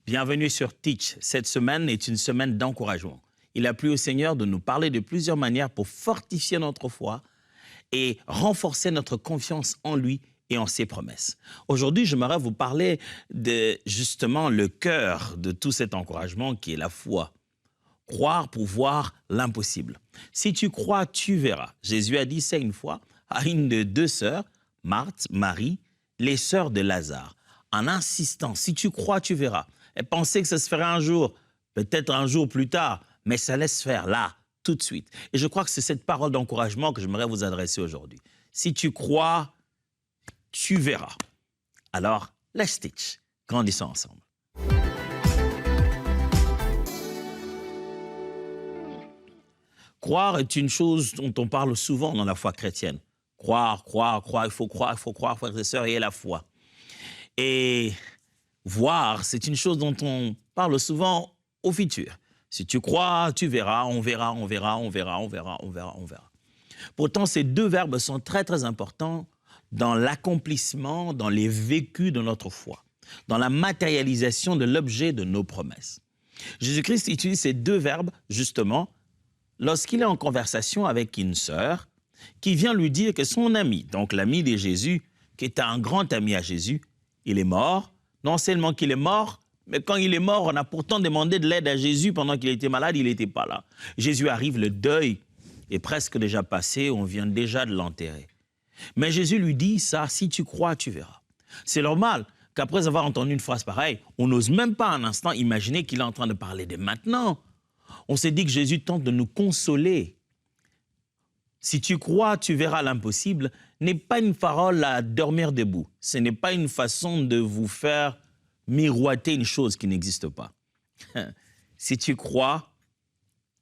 Bienvenue sur Teach. Cette semaine est une semaine d'encouragement. Il a plu au Seigneur de nous parler de plusieurs manières pour fortifier notre foi et renforcer notre confiance en lui et en ses promesses. Aujourd'hui, j'aimerais vous parler de justement le cœur de tout cet encouragement qui est la foi. Croire pour voir l'impossible. Si tu crois, tu verras. Jésus a dit ça une fois à une de deux sœurs, Marthe, Marie, les sœurs de Lazare, en insistant, si tu crois, tu verras. Elle pensait que ça se ferait un jour, peut-être un jour plus tard, mais ça laisse faire là, tout de suite. Et je crois que c'est cette parole d'encouragement que j'aimerais vous adresser aujourd'hui. Si tu crois, tu verras. Alors, let's teach. Grandissons ensemble. Croire est une chose dont on parle souvent dans la foi chrétienne. Croire, il faut croire, frères et sœurs, et la foi. Et voir, c'est une chose dont on parle souvent au futur. Si tu crois, tu verras, on verra. Pourtant, ces deux verbes sont très, très importants dans l'accomplissement, dans les vécus de notre foi, dans la matérialisation de l'objet de nos promesses. Jésus-Christ utilise ces deux verbes, justement, lorsqu'il est en conversation avec une sœur qui vient lui dire que son ami, donc l'ami de Jésus, qui est un grand ami à Jésus, il est mort. Non seulement qu'il est mort, mais quand il est mort, on a pourtant demandé de l'aide à Jésus pendant qu'il était malade, il n'était pas là. Jésus arrive, le deuil est presque déjà passé, on vient déjà de l'enterrer. Mais Jésus lui dit ça, si tu crois, tu verras. C'est normal qu'après avoir entendu une phrase pareille, on n'ose même pas un instant imaginer qu'il est en train de parler de maintenant. On s'est dit que Jésus tente de nous consoler. Si tu crois, tu verras l'impossible, n'est pas une parole à dormir debout. Ce n'est pas une façon de vous faire miroiter une chose qui n'existe pas. Si tu crois,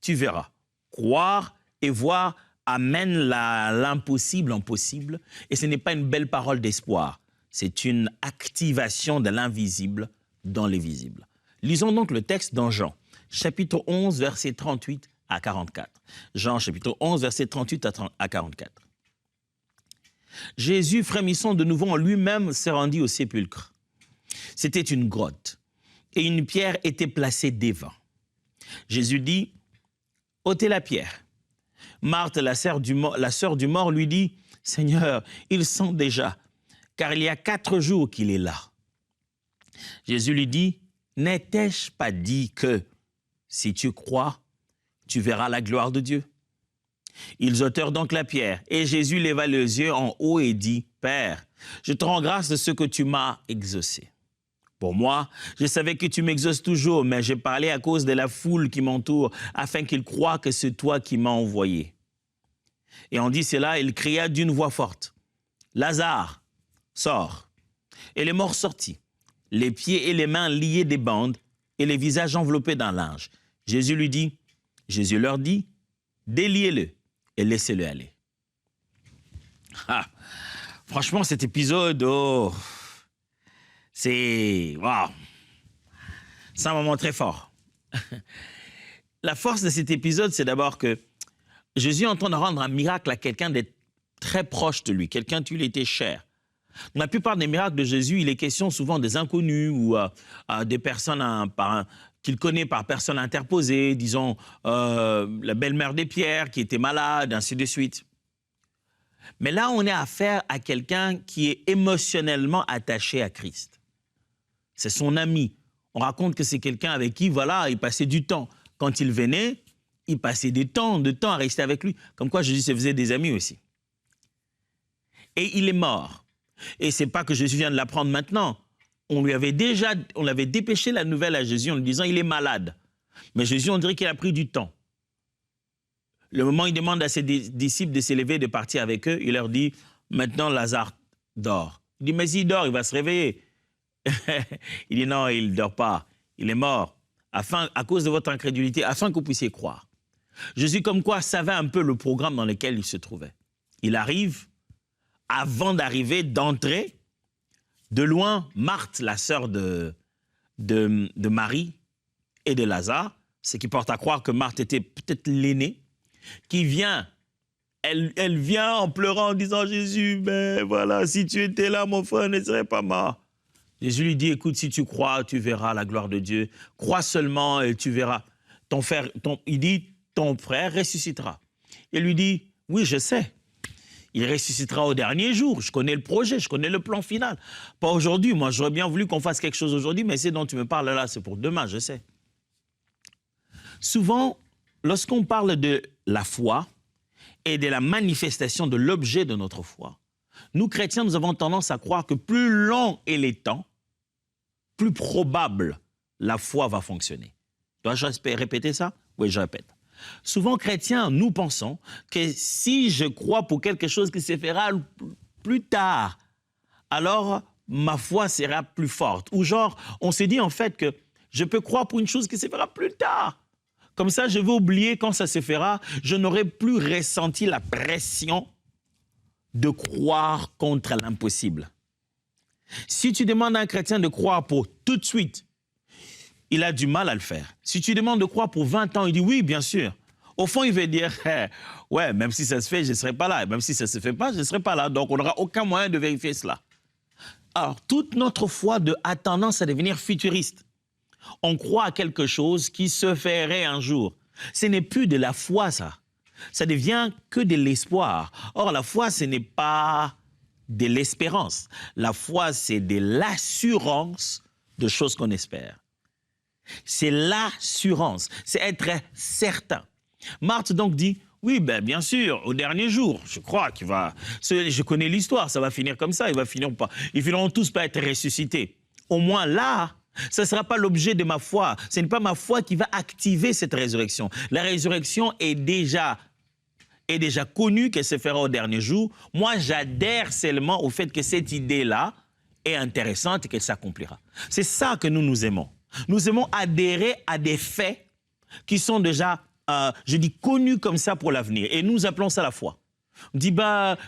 tu verras. Croire et voir amène l'impossible en possible. Et ce n'est pas une belle parole d'espoir. C'est une activation de l'invisible dans les visibles. Lisons donc le texte dans Jean, chapitre 11, versets 38 à 44. Jean, chapitre 11, versets 38 à 44. Jésus, frémissant de nouveau en lui-même, s'est rendu au sépulcre. C'était une grotte, et une pierre était placée devant. Jésus dit, « ôtez la pierre. » Marthe, la sœur du mort, lui dit, « Seigneur, il sent déjà, car il y a 4 jours qu'il est là. » Jésus lui dit, « N'ai-je pas dit que, si tu crois, tu verras la gloire de Dieu ?» Ils ôtèrent donc la pierre, et Jésus leva les yeux en haut et dit, « Père, je te rends grâce de ce que tu m'as exaucé. Pour moi, je savais que tu m'exauces toujours, mais j'ai parlé à cause de la foule qui m'entoure, afin qu'ils croient que c'est toi qui m'as envoyé. » Et en dit cela, il cria d'une voix forte, « Lazare, sors !» Et le mort sortit, les pieds et les mains liés des bandes, et les visages enveloppés d'un linge. Jésus leur dit, « Déliez-le et laissez-le aller. » Franchement, cet épisode, c'est wow. C'est un moment très fort. La force de cet épisode, c'est d'abord que Jésus est en train de rendre un miracle à quelqu'un d'être très proche de lui, quelqu'un qui lui était cher. Dans la plupart des miracles de Jésus, il est question souvent des inconnus ou des personnes qu'il connaît par personne interposée, disons la belle-mère des Pierres qui était malade, ainsi de suite. Mais là, on a affaire à quelqu'un qui est émotionnellement attaché à Christ. C'est son ami. On raconte que c'est quelqu'un avec qui, voilà, il passait du temps. Quand il venait, il passait de temps à rester avec lui. Comme quoi Jésus se faisait des amis aussi. Et il est mort. Et ce n'est pas que Jésus vient de l'apprendre maintenant. On l'avait dépêché la nouvelle à Jésus en lui disant il est malade. Mais Jésus, on dirait qu'il a pris du temps. Le moment où il demande à ses disciples de s'élever, de partir avec eux, il leur dit maintenant Lazare dort. Il dit mais s'il dort, il va se réveiller. Il dit non, il ne dort pas. Il est mort. À cause de votre incrédulité, afin que vous puissiez croire. Jésus, comme quoi, savait un peu le programme dans lequel il se trouvait. Il arrive, avant d'entrer, de loin, Marthe, la sœur de Marie et de Lazare, ce qui porte à croire que Marthe était peut-être l'aînée, qui vient, elle vient en pleurant, en disant « Jésus, mais voilà, si tu étais là, mon frère ne serait pas mort. » Jésus lui dit, écoute, si tu crois, tu verras la gloire de Dieu. Crois seulement et tu verras. Il dit, ton frère ressuscitera. Il lui dit, oui, je sais. Il ressuscitera au dernier jour. Je connais le projet, je connais le plan final. Pas aujourd'hui. Moi, j'aurais bien voulu qu'on fasse quelque chose aujourd'hui, mais ce dont tu me parles là, c'est pour demain, je sais. Souvent, lorsqu'on parle de la foi et de la manifestation de l'objet de notre foi, nous, chrétiens, nous avons tendance à croire que plus long est les temps, plus probable la foi va fonctionner. Dois-je répéter ça? Oui, je répète. Souvent, chrétiens, nous pensons que si je crois pour quelque chose qui se fera plus tard, alors ma foi sera plus forte. Ou genre, on s'est dit en fait que je peux croire pour une chose qui se fera plus tard. Comme ça, je vais oublier quand ça se fera. Je n'aurai plus ressenti la pression de croire contre l'impossible. Si tu demandes à un chrétien de croire pour tout de suite, il a du mal à le faire. Si tu demandes de croire pour 20 ans, il dit oui, bien sûr. Au fond, il veut dire, ouais, même si ça se fait, je ne serai pas là. Même si ça ne se fait pas, je ne serai pas là. Donc, on n'aura aucun moyen de vérifier cela. Alors, toute notre foi a tendance à devenir futuriste. On croit à quelque chose qui se ferait un jour. Ce n'est plus de la foi, ça. Ça devient que de l'espoir. Or, la foi, ce n'est pas de l'espérance. La foi, c'est de l'assurance de choses qu'on espère. C'est l'assurance, c'est être certain. Marthe donc dit, oui, ben, bien sûr, au dernier jour, je crois qu'il va... Je connais l'histoire, ça va finir comme ça, ils finiront tous par être ressuscités. Au moins là, ce ne sera pas l'objet de ma foi. Ce n'est pas ma foi qui va activer cette résurrection. La résurrection est déjà connue qu'elle se fera au dernier jour. Moi, j'adhère seulement au fait que cette idée-là est intéressante et qu'elle s'accomplira. C'est ça que nous aimons. Nous aimons adhérer à des faits qui sont déjà, connus comme ça pour l'avenir. Et nous appelons ça la foi. On dit,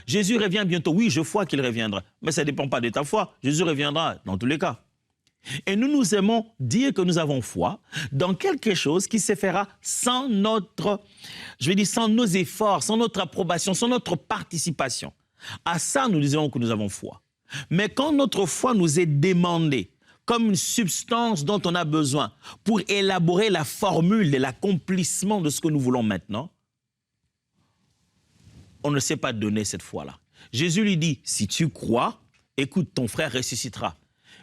Jésus revient bientôt. Oui, je crois qu'il reviendra. Mais ça ne dépend pas de ta foi. Jésus reviendra dans tous les cas. Et nous aimons dire que nous avons foi dans quelque chose qui se fera sans sans nos efforts, sans notre approbation, sans notre participation. À ça, nous disons que nous avons foi. Mais quand notre foi nous est demandée, comme une substance dont on a besoin pour élaborer la formule de l'accomplissement de ce que nous voulons maintenant, on ne sait pas donner cette foi-là. Jésus lui dit, si tu crois, écoute, ton frère ressuscitera.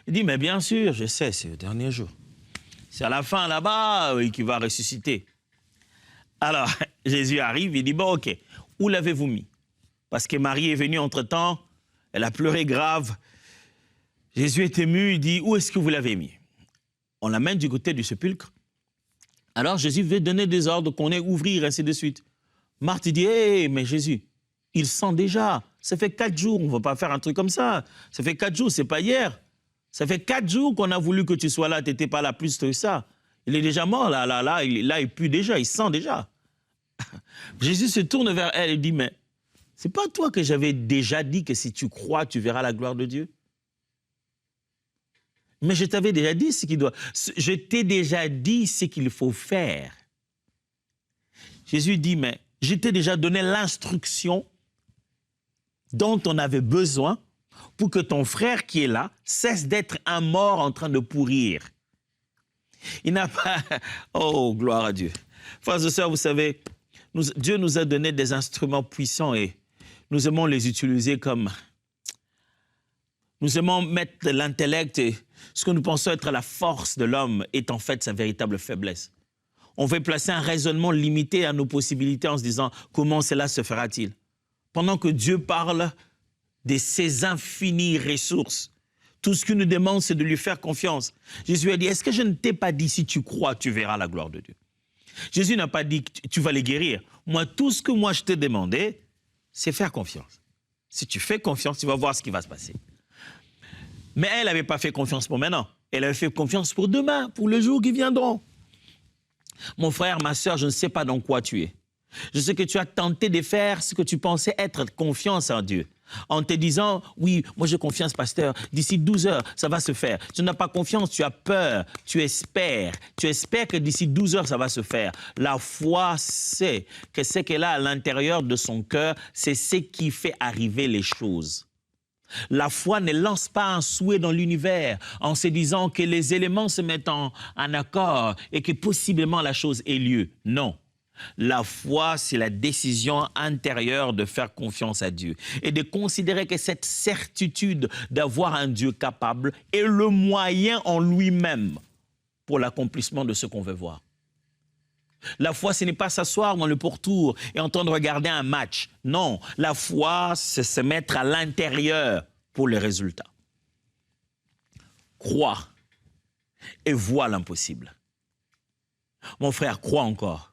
Il dit, mais bien sûr, je sais, c'est le dernier jour. C'est à la fin là-bas qu'il va ressusciter. Alors, Jésus arrive, il dit, bon, ok, où l'avez-vous mis? Parce que Marie est venue entre-temps, elle a pleuré grave. Jésus est ému, il dit, où est-ce que vous l'avez mis? On l'amène du côté du sépulcre. Alors Jésus veut donner des ordres qu'on ait ouvrir, ainsi de suite. Marthe dit, hé, mais Jésus, il sent déjà. Ça fait 4 jours, on ne va pas faire un truc comme ça. Ça fait 4 jours, c'est pas hier. Ça fait 4 jours qu'on a voulu que tu sois là, tu n'étais pas là plus que ça. Il est déjà mort, là, il pue déjà, il sent déjà. Jésus se tourne vers elle et dit, mais c'est pas toi que j'avais déjà dit que si tu crois, tu verras la gloire de Dieu? Mais je t'avais déjà dit ce qu'il doit. Je t'ai déjà dit ce qu'il faut faire. Jésus dit, mais je t'ai déjà donné l'instruction dont on avait besoin pour que ton frère qui est là cesse d'être un mort en train de pourrir. Il n'a pas... Oh, gloire à Dieu. Frères et sœurs, vous savez, Dieu nous a donné des instruments puissants et nous aimons les utiliser comme... Nous aimons mettre l'intellect et ce que nous pensons être la force de l'homme est en fait sa véritable faiblesse. On veut placer un raisonnement limité à nos possibilités en se disant comment cela se fera-t-il? Pendant que Dieu parle de ses infinies ressources. Tout ce qu'il nous demande, c'est de lui faire confiance. Jésus a dit, est-ce que je ne t'ai pas dit, si tu crois, tu verras la gloire de Dieu? Jésus n'a pas dit que tu vas les guérir. Moi, tout ce que je t'ai demandé, c'est faire confiance. Si tu fais confiance, tu vas voir ce qui va se passer. Mais elle n'avait pas fait confiance pour maintenant. Elle avait fait confiance pour demain, pour le jour qui viendront. Mon frère, ma sœur, je ne sais pas dans quoi tu es. Je sais que tu as tenté de faire ce que tu pensais être confiance en Dieu. En te disant, oui, moi j'ai confiance, pasteur, d'ici 12 heures, ça va se faire. Tu n'as pas confiance, tu as peur, tu espères. Tu espères que d'ici 12 heures, ça va se faire. La foi sait que ce qu'elle a à l'intérieur de son cœur, c'est ce qui fait arriver les choses. La foi ne lance pas un souhait dans l'univers en se disant que les éléments se mettent en accord et que possiblement la chose ait lieu. Non. La foi, c'est la décision intérieure de faire confiance à Dieu et de considérer que cette certitude d'avoir un Dieu capable est le moyen en lui-même pour l'accomplissement de ce qu'on veut voir. La foi, ce n'est pas s'asseoir dans le pourtour et entendre regarder un match. Non, la foi, c'est se mettre à l'intérieur pour les résultats. Crois et vois l'impossible. Mon frère, crois encore.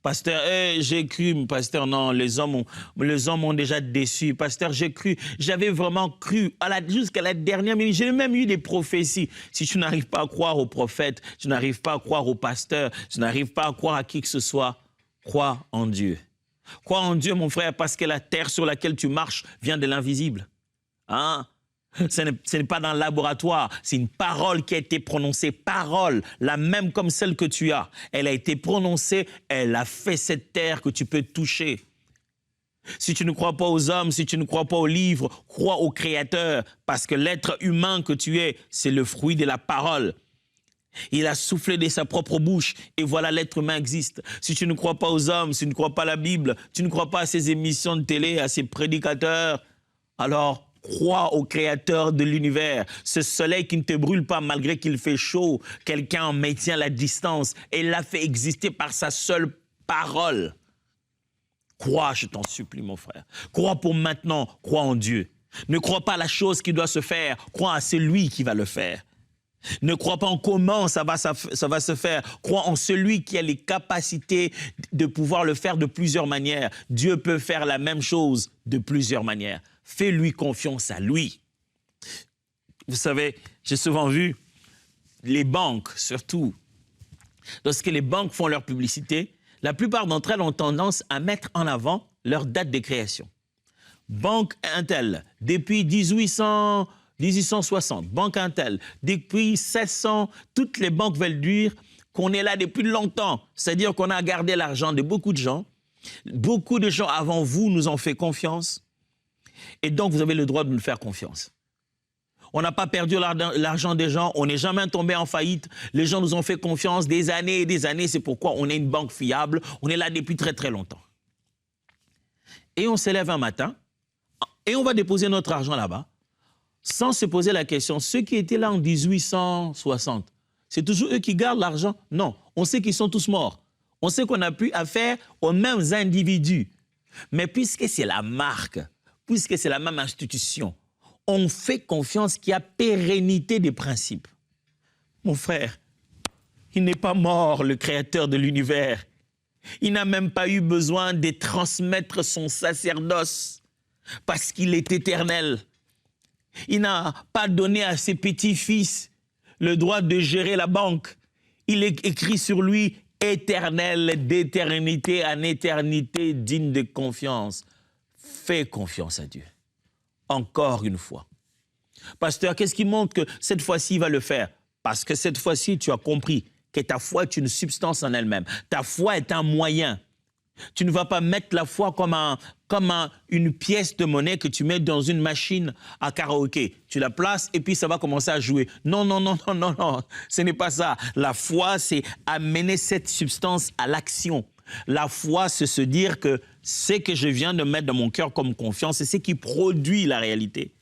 Pasteur, j'ai cru, pasteur, non, les hommes m'ont déjà déçu. Pasteur, j'ai cru, j'avais vraiment cru jusqu'à la dernière minute. J'ai même eu des prophéties. Si tu n'arrives pas à croire aux prophètes, tu n'arrives pas à croire aux pasteurs, tu n'arrives pas à croire à qui que ce soit, crois en Dieu. Crois en Dieu, mon frère, parce que la terre sur laquelle tu marches vient de l'invisible. Hein? Ce n'est pas dans le laboratoire, c'est une parole qui a été prononcée, parole, la même comme celle que tu as. Elle a été prononcée, elle a fait cette terre que tu peux toucher. Si tu ne crois pas aux hommes, si tu ne crois pas aux livres, crois au Créateur, parce que l'être humain que tu es, c'est le fruit de la parole. Il a soufflé de sa propre bouche et voilà, l'être humain existe. Si tu ne crois pas aux hommes, si tu ne crois pas à la Bible, tu ne crois pas à ces émissions de télé, à ces prédicateurs, alors crois au Créateur de l'univers, ce soleil qui ne te brûle pas malgré qu'il fait chaud, quelqu'un en maintient la distance et l'a fait exister par sa seule parole. Crois, je t'en supplie, mon frère. Crois pour maintenant, crois en Dieu. Ne crois pas à la chose qui doit se faire, crois à celui qui va le faire. Ne crois pas en comment ça va se faire. Crois en celui qui a les capacités de pouvoir le faire de plusieurs manières. Dieu peut faire la même chose de plusieurs manières. Fais-lui confiance à lui. Vous savez, j'ai souvent vu les banques, surtout, lorsque les banques font leur publicité, la plupart d'entre elles ont tendance à mettre en avant leur date de création. Banque Intel, depuis 1860, Banque Intel, depuis 1600, toutes les banques veulent dire qu'on est là depuis longtemps. C'est-à-dire qu'on a gardé l'argent de beaucoup de gens. Beaucoup de gens avant vous nous ont fait confiance. Et donc, vous avez le droit de nous faire confiance. On n'a pas perdu l'argent des gens, on n'est jamais tombé en faillite. Les gens nous ont fait confiance des années et des années. C'est pourquoi on est une banque fiable. On est là depuis très, très longtemps. Et on se lève un matin et on va déposer notre argent là-bas sans se poser la question. Ceux qui étaient là en 1860, c'est toujours eux qui gardent l'argent? Non, on sait qu'ils sont tous morts. On sait qu'on n'a plus affaire aux mêmes individus. Mais puisque c'est la marque, puisque c'est la même institution, on fait confiance qu'il y a pérennité des principes. Mon frère, il n'est pas mort, le Créateur de l'univers. Il n'a même pas eu besoin de transmettre son sacerdoce parce qu'il est éternel. Il n'a pas donné à ses petits-fils le droit de gérer la banque. Il est écrit sur lui « éternel, d'éternité en éternité, digne de confiance ». Fais confiance à Dieu. Encore une fois. Pasteur, qu'est-ce qui montre que cette fois-ci, il va le faire? Parce que cette fois-ci, tu as compris que ta foi est une substance en elle-même. Ta foi est un moyen. Tu ne vas pas mettre la foi comme une pièce de monnaie que tu mets dans une machine à karaoké. Tu la places et puis ça va commencer à jouer. Non, non, non, non, non, non. Ce n'est pas ça. La foi, c'est amener cette substance à l'action. La foi, c'est se dire que ce que je viens de mettre dans mon cœur comme confiance, c'est ce qui produit la réalité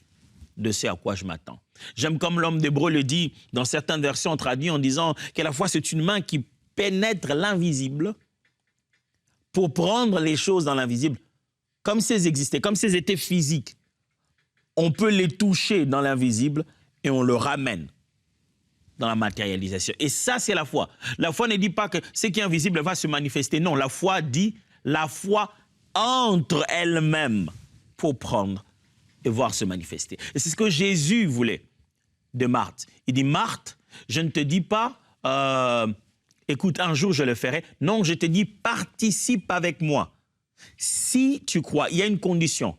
de ce à quoi je m'attends. J'aime comme l'homme d'Hébreu le dit, dans certaines versions traduit en disant que la foi, c'est une main qui pénètre l'invisible pour prendre les choses dans l'invisible comme si elles existaient, comme si elles étaient physiques. On peut les toucher dans l'invisible et on le ramène dans la matérialisation. Et ça, c'est la foi. La foi ne dit pas que ce qui est invisible va se manifester. Non, la foi dit, la foi entre elles-mêmes pour prendre et voir se manifester. Et c'est ce que Jésus voulait de Marthe. Il dit, Marthe, je ne te dis pas, écoute, un jour je le ferai. Non, je te dis, participe avec moi. Si tu crois, il y a une condition.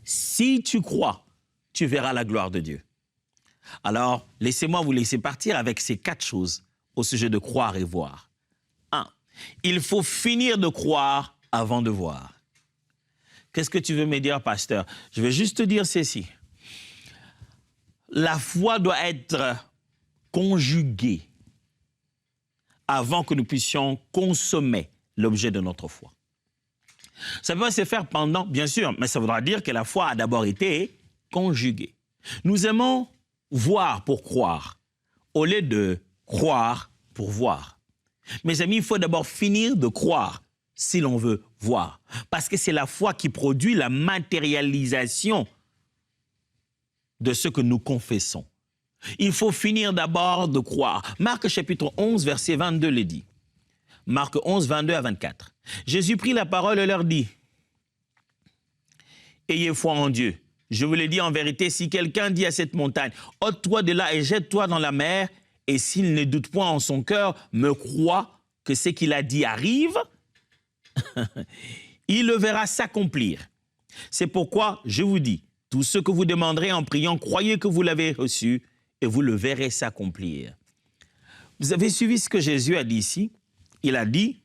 Si tu crois, tu verras la gloire de Dieu. Alors, laissez-moi vous laisser partir avec ces 4 choses au sujet de croire et voir. 1. Il faut finir de croire avant de voir. Qu'est-ce que tu veux me dire, pasteur? Je vais juste te dire ceci. La foi doit être conjuguée avant que nous puissions consommer l'objet de notre foi. Ça peut se faire pendant, bien sûr, mais ça voudra dire que la foi a d'abord été conjuguée. Nous aimons voir pour croire, au lieu de croire pour voir. Mes amis, il faut d'abord finir de croire si l'on veut voir. Parce que c'est la foi qui produit la matérialisation de ce que nous confessons. Il faut finir d'abord de croire. Marc chapitre 11, verset 22 le dit. Marc 11, 22 à 24. Jésus prit la parole et leur dit, « Ayez foi en Dieu. Je vous le dis en vérité, si quelqu'un dit à cette montagne, « Ôte-toi de là et jette-toi dans la mer », et s'il ne doute point en son cœur, me croit que ce qu'il a dit arrive, il le verra s'accomplir. C'est pourquoi je vous dis, tout ce que vous demanderez en priant, croyez que vous l'avez reçu et vous le verrez s'accomplir. Vous avez suivi ce que Jésus a dit ici? Il a dit,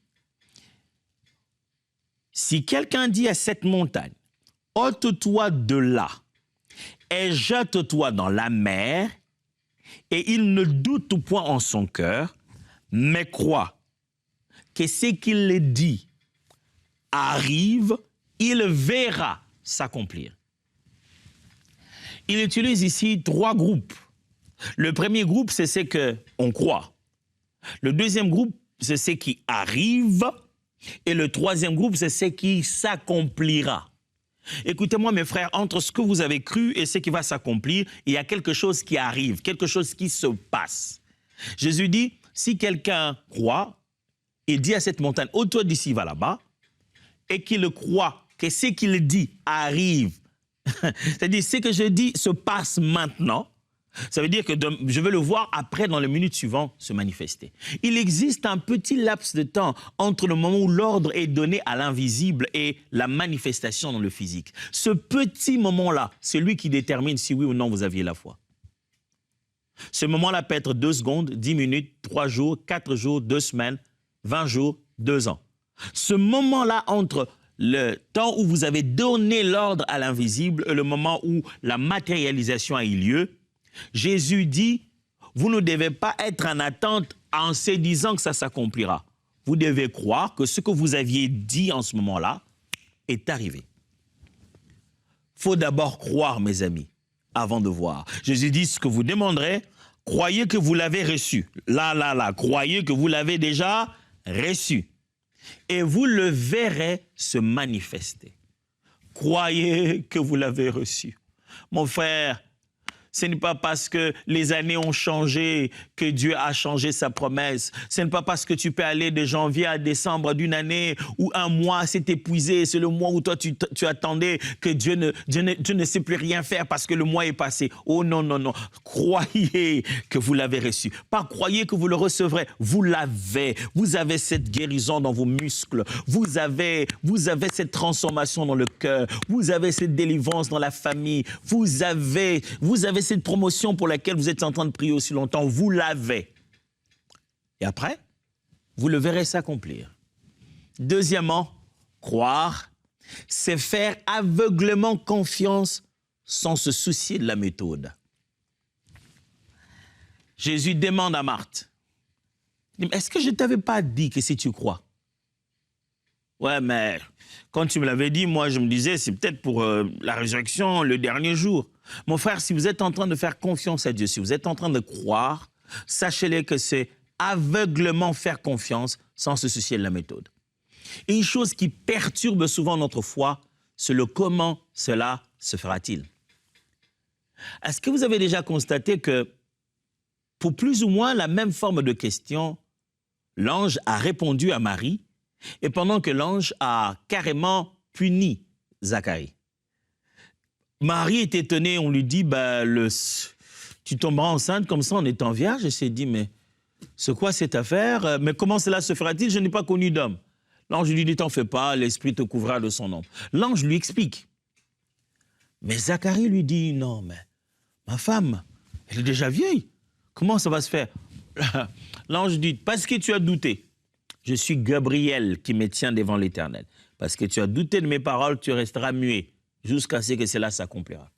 si quelqu'un dit à cette montagne, ôte-toi de là et jette-toi dans la mer, et il ne doute point en son cœur, mais croit que ce qu'il dit arrive, il verra s'accomplir. Il utilise ici 3 groupes. Le premier groupe, c'est ce qu'on croit. Le deuxième groupe, c'est ce qui arrive. Et le troisième groupe, c'est ce qui s'accomplira. Écoutez-moi, mes frères, entre ce que vous avez cru et ce qui va s'accomplir, il y a quelque chose qui arrive, quelque chose qui se passe. Jésus dit, si quelqu'un croit, il dit à cette montagne, ôte-toi d'ici, va là-bas, et qu'il croit que ce qu'il dit arrive, c'est-à-dire ce que je dis se passe maintenant, ça veut dire que je vais le voir après, dans les minutes suivantes, se manifester. Il existe un petit laps de temps entre le moment où l'ordre est donné à l'invisible et la manifestation dans le physique. Ce petit moment-là, c'est lui qui détermine si oui ou non vous aviez la foi. Ce moment-là peut être 2 secondes, 10 minutes, 3 jours, 4 jours, 2 semaines, 20 jours, 2 ans. Ce moment-là entre le temps où vous avez donné l'ordre à l'invisible et le moment où la matérialisation a eu lieu, Jésus dit, vous ne devez pas être en attente en se disant que ça s'accomplira. Vous devez croire que ce que vous aviez dit en ce moment-là est arrivé. Il faut d'abord croire, mes amis, avant de voir. Jésus dit, ce que vous demanderez, croyez que vous l'avez reçu. Là, croyez que vous l'avez déjà reçu. Et vous le verrez se manifester. Croyez que vous l'avez reçu. Mon frère, ce n'est pas parce que les années ont changé que Dieu a changé sa promesse. Ce n'est pas parce que tu peux aller de janvier à décembre d'une année où un mois s'est épuisé, c'est le mois où toi tu attendais que Dieu ne sait plus rien faire parce que le mois est passé. Oh non, non, non. Croyez que vous l'avez reçu. Pas croyez que vous le recevrez. Vous l'avez. Vous avez cette guérison dans vos muscles. Vous avez cette transformation dans le cœur. Vous avez cette délivrance dans la famille. Vous avez cette promotion pour laquelle vous êtes en train de prier aussi longtemps, vous l'avez. Et après, vous le verrez s'accomplir. Deuxièmement, croire, c'est faire aveuglément confiance sans se soucier de la méthode. Jésus demande à Marthe, est-ce que je ne t'avais pas dit que si tu crois? Ouais, mais quand tu me l'avais dit, moi je me disais, c'est peut-être pour la résurrection, le dernier jour. Mon frère, si vous êtes en train de faire confiance à Dieu, si vous êtes en train de croire, sachez-le que c'est aveuglément faire confiance sans se soucier de la méthode. Et une chose qui perturbe souvent notre foi, c'est le comment cela se fera-t-il. Est-ce que vous avez déjà constaté que pour plus ou moins la même forme de question, l'ange a répondu à Marie et pendant que l'ange a carrément puni Zacharie. Marie est étonnée, on lui dit, tu tomberas enceinte comme ça en étant vierge. Elle s'est dit, mais c'est quoi cette affaire? Mais comment cela se fera-t-il? Je n'ai pas connu d'homme. L'ange lui dit, t'en fais pas, l'esprit te couvrira de son ombre. L'ange lui explique. Mais Zacharie lui dit, non, mais ma femme, elle est déjà vieille. Comment ça va se faire? L'ange dit, parce que tu as douté, je suis Gabriel qui me tient devant l'Éternel. parce que tu as douté de mes paroles, tu resteras muet jusqu'à ce que cela s'accomplira.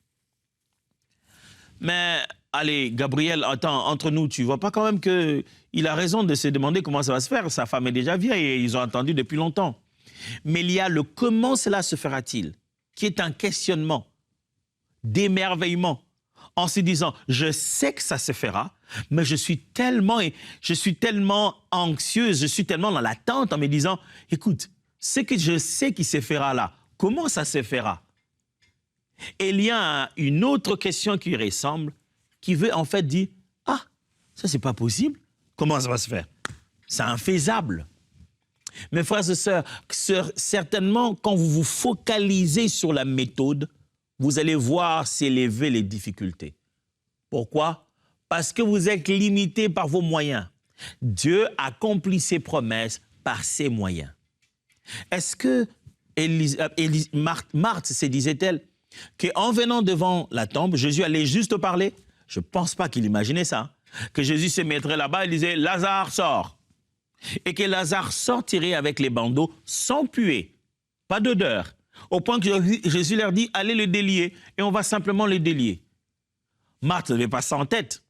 Mais, allez, Gabriel, attends, entre nous, tu ne vois pas quand même qu'il a raison de se demander comment ça va se faire. Sa femme est déjà vieille et ils ont attendu depuis longtemps. Mais il y a le comment cela se fera-t-il, qui est un questionnement d'émerveillement, en se disant, je sais que ça se fera, mais je suis tellement anxieuse, je suis tellement dans l'attente en me disant, écoute, ce que je sais qui se fera là, comment ça se fera? Et il y a une autre question qui lui ressemble, qui veut en fait dire, ah, ça c'est pas possible, comment ça va se faire? C'est infaisable. Mes frères et sœurs, certainement quand vous vous focalisez sur la méthode, vous allez voir s'élever les difficultés. Pourquoi? Parce que vous êtes limité par vos moyens. Dieu accomplit ses promesses par ses moyens. Est-ce que Marthe se disait-elle qu'en venant devant la tombe, Jésus allait juste parler? Je ne pense pas qu'il imaginait ça. Que Jésus se mettrait là-bas et disait « Lazare, sort !» et que Lazare sortirait avec les bandeaux sans puer, pas d'odeur, au point que Jésus leur dit « Allez le délier » et on va simplement le délier. Marthe n'avait pas ça en tête.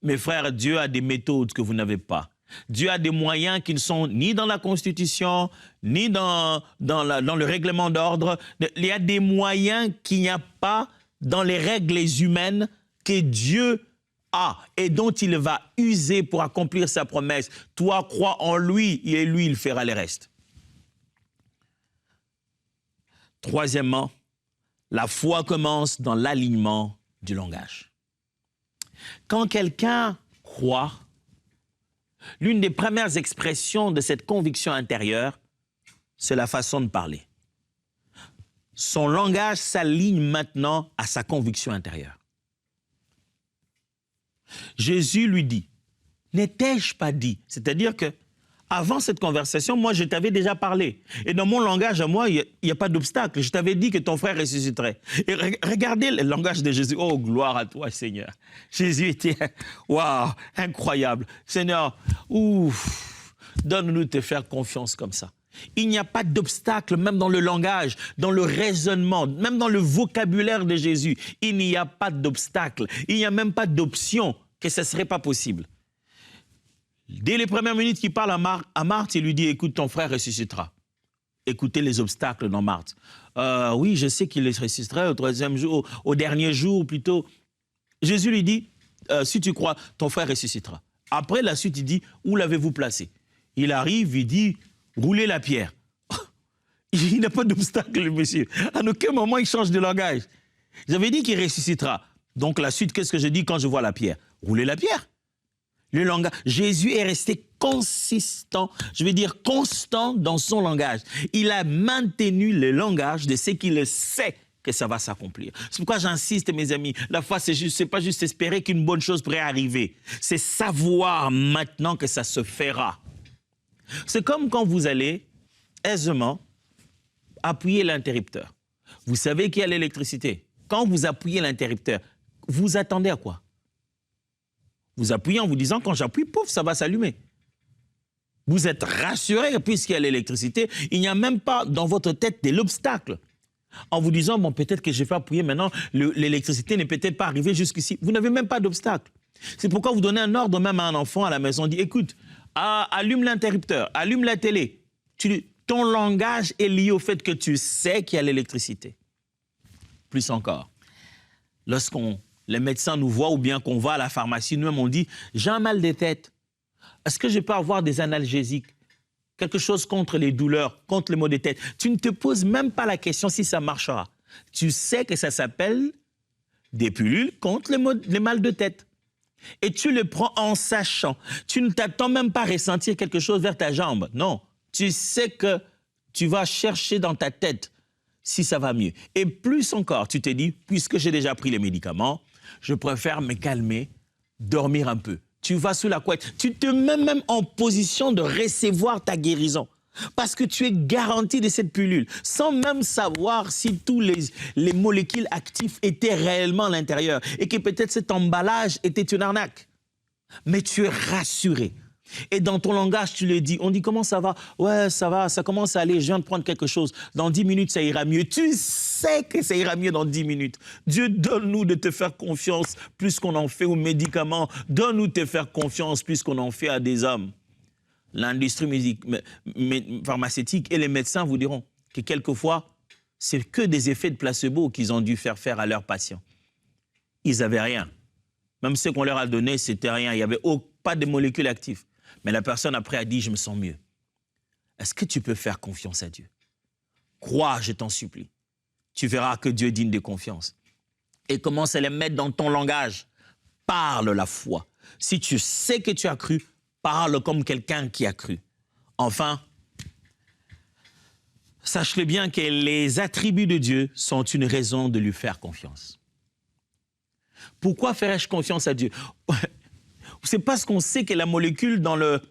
Mes frères, Dieu a des méthodes que vous n'avez pas. Dieu a des moyens qui ne sont ni dans la Constitution, ni dans le règlement d'ordre. Il y a des moyens qu'il n'y a pas dans les règles humaines que Dieu a et dont il va user pour accomplir sa promesse. Toi, crois en lui et lui, il fera le reste. Troisièmement, la foi commence dans l'alignement du langage. Quand quelqu'un croit, l'une des premières expressions de cette conviction intérieure, c'est la façon de parler. Son langage s'aligne maintenant à sa conviction intérieure. Jésus lui dit, « N'ai-je pas dit ?» C'est-à-dire que avant cette conversation, moi, je t'avais déjà parlé. Et dans mon langage à moi, il n'y a pas d'obstacle. Je t'avais dit que ton frère ressusciterait. Et regardez le langage de Jésus. Oh, gloire à toi, Seigneur. Jésus était, waouh, incroyable. Seigneur, ouf, donne-nous de te faire confiance comme ça. Il n'y a pas d'obstacle, même dans le langage, dans le raisonnement, même dans le vocabulaire de Jésus. Il n'y a pas d'obstacle. Il n'y a même pas d'option que ce ne serait pas possible. Dès les premières minutes qu'il parle à Marthe, il lui dit, écoute, ton frère ressuscitera. Écoutez les obstacles dans Marthe. Oui, je sais qu'il ressusciterait au troisième jour, au dernier jour plutôt. Jésus lui dit, si tu crois, ton frère ressuscitera. Après, la suite, il dit, où l'avez-vous placé? Il arrive, il dit, roulez la pierre. Il n'a pas d'obstacle, le monsieur. À aucun moment, il change de langage. J'avais dit qu'il ressuscitera. Donc, la suite, qu'est-ce que je dis quand je vois la pierre? Roulez la pierre. Le langage. Jésus est resté consistant, je veux dire constant dans son langage. Il a maintenu le langage de ce qu'il sait que ça va s'accomplir. C'est pourquoi j'insiste, mes amis, la foi, c'est pas juste espérer qu'une bonne chose pourrait arriver. C'est savoir maintenant que ça se fera. C'est comme quand vous allez aisément appuyer l'interrupteur. Vous savez qu'il y a l'électricité. Quand vous appuyez l'interrupteur, vous attendez à quoi? Vous appuyez en vous disant, quand j'appuie, pouf, ça va s'allumer. Vous êtes rassuré puisqu'il y a l'électricité. Il n'y a même pas dans votre tête de l'obstacle. En vous disant, bon, peut-être que je vais appuyer maintenant, l'électricité n'est peut-être pas arrivée jusqu'ici. Vous n'avez même pas d'obstacle. C'est pourquoi vous donnez un ordre même à un enfant à la maison. Dit, écoute, allume l'interrupteur, allume la télé. Ton langage est lié au fait que tu sais qu'il y a l'électricité. Plus encore, les médecins nous voient ou bien qu'on va à la pharmacie, nous-mêmes on dit « j'ai un mal de tête, est-ce que je peux avoir des analgésiques, quelque chose contre les douleurs, contre les maux de tête ?» Tu ne te poses même pas la question si ça marchera. Tu sais que ça s'appelle des pilules contre les mal de tête. Et tu le prends en sachant. Tu ne t'attends même pas à ressentir quelque chose vers ta jambe. Non, tu sais que tu vas chercher dans ta tête si ça va mieux. Et plus encore, tu te dis, puisque j'ai déjà pris les médicaments, je préfère me calmer, dormir un peu. Tu vas sous la couette. Tu te mets même en position de recevoir ta guérison. Parce que tu es garanti de cette pilule, sans même savoir si tous les molécules actives étaient réellement à l'intérieur et que peut-être cet emballage était une arnaque. Mais tu es rassuré. Et dans ton langage, tu le dis. On dit, comment ça va? Ouais, ça va, ça commence à aller, je viens de prendre quelque chose. Dans 10 minutes, ça ira mieux. Tu sais que ça ira mieux dans 10 minutes. Dieu, donne-nous de te faire confiance plus qu'on en fait aux médicaments. Donne-nous de te faire confiance plus qu'on en fait à des hommes. L'industrie pharmaceutique et les médecins vous diront que quelquefois, c'est que des effets de placebo qu'ils ont dû faire à leurs patients. Ils n'avaient rien. Même ce qu'on leur a donné, c'était rien. Il n'y avait pas de molécules actives. Mais la personne après a dit, je me sens mieux. Est-ce que tu peux faire confiance à Dieu? Crois, je t'en supplie. Tu verras que Dieu est digne de confiance. Et commence à les mettre dans ton langage. Parle la foi. Si tu sais que tu as cru, parle comme quelqu'un qui a cru. Enfin, sache-le bien que les attributs de Dieu sont une raison de lui faire confiance. Pourquoi ferais-je confiance à Dieu? C'est parce qu'on sait que la molécule dans le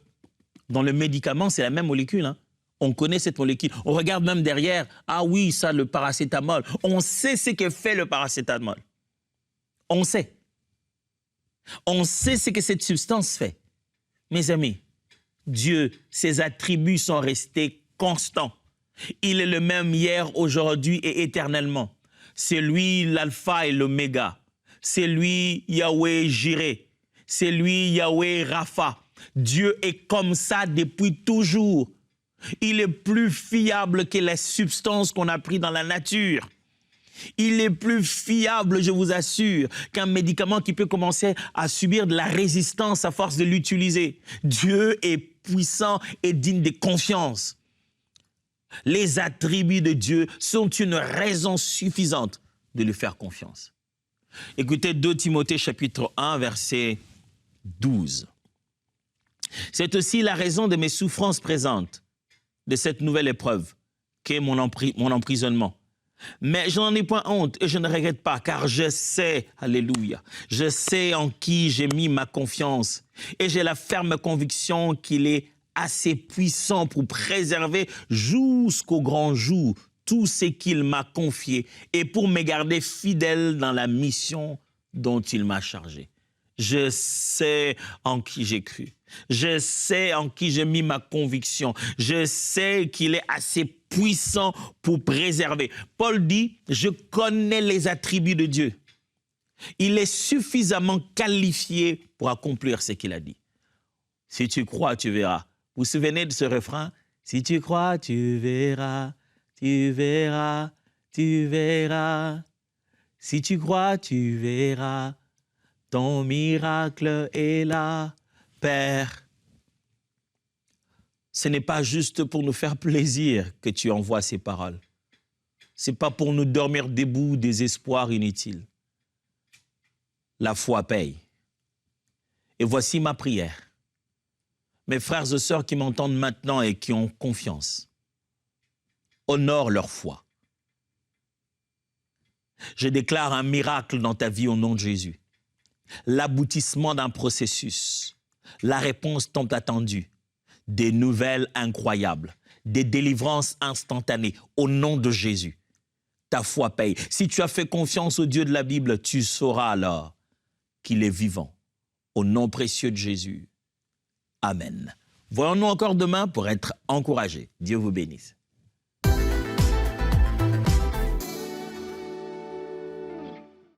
médicament, c'est la même molécule. Hein? On connaît cette molécule. On regarde même derrière. Ah oui, ça, le paracétamol. On sait ce que fait le paracétamol. On sait. On sait ce que cette substance fait. Mes amis, Dieu, ses attributs sont restés constants. Il est le même hier, aujourd'hui et éternellement. C'est lui l'alpha et l'oméga. C'est lui Yahweh Jireh. C'est lui Yahweh Rapha. Dieu est comme ça depuis toujours. Il est plus fiable que les substances qu'on a prises dans la nature. Il est plus fiable, je vous assure, qu'un médicament qui peut commencer à subir de la résistance à force de l'utiliser. Dieu est puissant et digne de confiance. Les attributs de Dieu sont une raison suffisante de lui faire confiance. Écoutez 2 Timothée chapitre 1, verset 12. C'est aussi la raison de mes souffrances présentes, de cette nouvelle épreuve, qu'est mon emprisonnement. Mais je n'en ai point honte et je ne regrette pas, car je sais, alléluia, je sais en qui j'ai mis ma confiance et j'ai la ferme conviction qu'il est assez puissant pour préserver jusqu'au grand jour tout ce qu'il m'a confié et pour me garder fidèle dans la mission dont il m'a chargé. Je sais en qui j'ai cru. Je sais en qui j'ai mis ma conviction. Je sais qu'il est assez puissant pour préserver. Paul dit, je connais les attributs de Dieu. Il est suffisamment qualifié pour accomplir ce qu'il a dit. Si tu crois, tu verras. Vous vous souvenez de ce refrain? Si tu crois, tu verras, tu verras, tu verras. Si tu crois, tu verras. Ton miracle est là, Père. Ce n'est pas juste pour nous faire plaisir que tu envoies ces paroles. Ce n'est pas pour nous dormir debout des espoirs inutiles. La foi paye. Et voici ma prière. Mes frères et sœurs qui m'entendent maintenant et qui ont confiance, honore leur foi. Je déclare un miracle dans ta vie au nom de Jésus. L'aboutissement d'un processus, la réponse tant attendue, des nouvelles incroyables, des délivrances instantanées au nom de Jésus. Ta foi paye. Si tu as fait confiance au Dieu de la Bible, tu sauras alors qu'il est vivant. Au nom précieux de Jésus. Amen. Voyons-nous encore demain pour être encouragés. Dieu vous bénisse.